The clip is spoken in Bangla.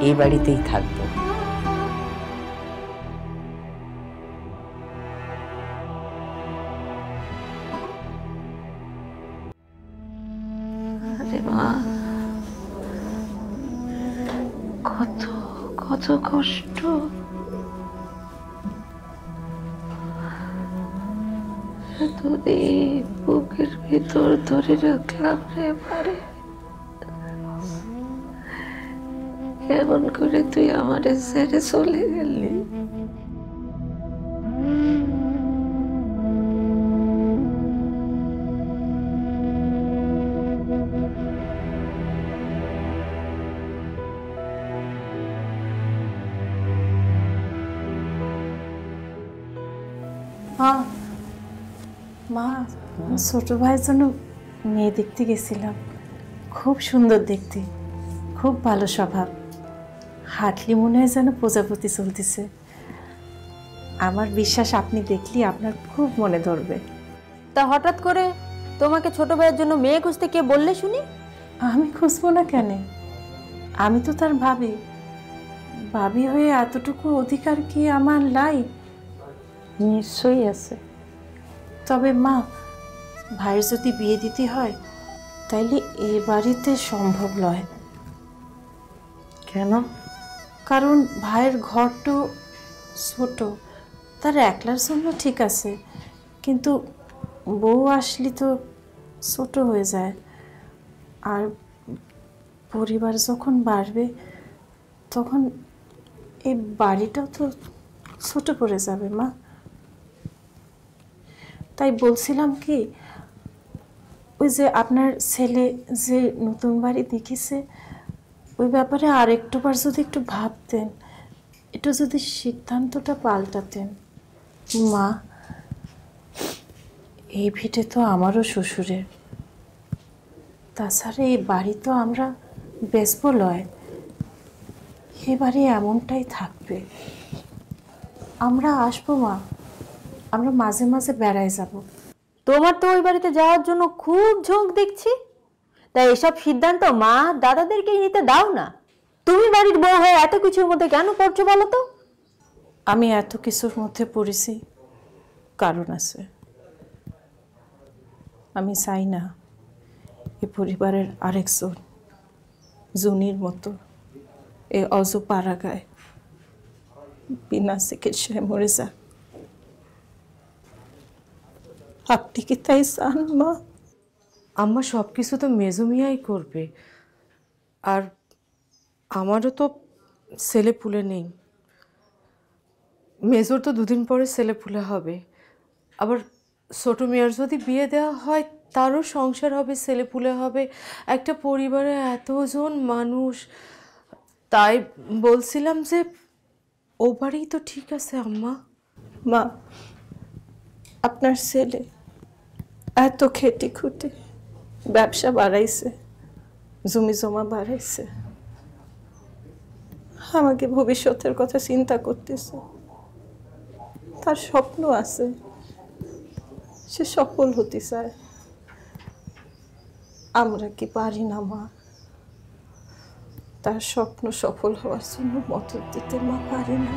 এই বাড়িতেই থাকবো। আরে মা, কত কত কষ্ট। এতদিন বুকের ভিতর ধরে রাখলাম রে মারে, কেমন করে তুই আমারে ছেড়ে চলে গেলি। মা, মা, ছোট ভাইয়ের জন্য মেয়ে দেখতে গেছিলাম। খুব সুন্দর দেখতে, খুব ভালো স্বভাব। হাঁটলি মনে হয় যেন প্রজাপতি চলতেছে। আমার বিশ্বাস আপনি দেখলি আপনার খুব মনে ধরবে। তা হঠাৎ করে তোমাকে ছোট ভাইয়ের জন্য মেয়ে খুঁজতে কে বললে শুনি? আমি খুঁজবো না কেন? আমি তো তার ভাবি। ভাবি হয়ে এতটুকু অধিকার কি আমার নাই? নিশ্চয়ই আছে। তবে মা, ভাইয়ের যদি বিয়ে দিতে হয় তাইলে এ বাড়িতে সম্ভব নয়। কেন? কারণ ভাইয়ের ঘরটা ছোট, তার একলার জন্য ঠিক আছে, কিন্তু বউ আসলে তো ছোট হয়ে যায়। আর পরিবার যখন বাড়বে তখন এই বাড়িটাও তো ছোট পড়ে যাবে মা। তাই বলছিলাম কি, ওই যে আপনার ছেলে যে নতুন বাড়ি দেখিছে, ওই ব্যাপারে আর একটুবার যদি একটু ভাবতেন, একটু যদি সিদ্ধান্তটা পাল্টাতেন। মা, এই ভিটে তো আমারও শ্বশুরের, তাছাড়া এই বাড়ি তো আমরা বেচবো লয়, এ বাড়ি এমনটাই থাকবে। আমরা আসবো মা, আমরা মাঝে মাঝে বেড়ায় যাব। তোমার তো ওই বাড়িতে যাওয়ার জন্য খুব ঝোঁক দেখছি, তাই এসব সিদ্ধান্ত মা দাদাদেরকেই নিতে দাও না। তুমি বাড়ির বউ হয়ে এত কিছুর মধ্যে কেন পড়ছো বলো তো? আমি এত কিছুর মধ্যে পড়েছি কারণ আছে। আমি চাই না এ পরিবারের আরেকজন জুনির মতো এ অজপাড়াগায় বিনা চিকিৎসায় মরে যাক। আপনি কি তাই চান মা? আম্মা, সব কিছু তো মেজো মিয়াই করবে। আর আমারও তো ছেলে পুলে নেই। মেজোর তো দুদিন পরে ছেলে পুলে হবে। আবার ছোট মেয়ের যদি বিয়ে দেওয়া হয় তারও সংসার হবে, ছেলে পুলে হবে, একটা পরিবারে এতজন মানুষ। তাই বলছিলাম যে ও বাড়ি তো ঠিক আছে আম্মা। মা, আপনার ছেলে এত খেটে খুঁটে ব্যবসা বাড়াইছে, জমি জমা বাড়াইছে, আমাকে ভবিষ্যতের কথা চিন্তা করতেছে, তার স্বপ্ন আছে, সে সফল হতে চায়। আমরা কি পারি না মা তার স্বপ্ন সফল হওয়ার জন্য মদত দিতে? মা, পারি না?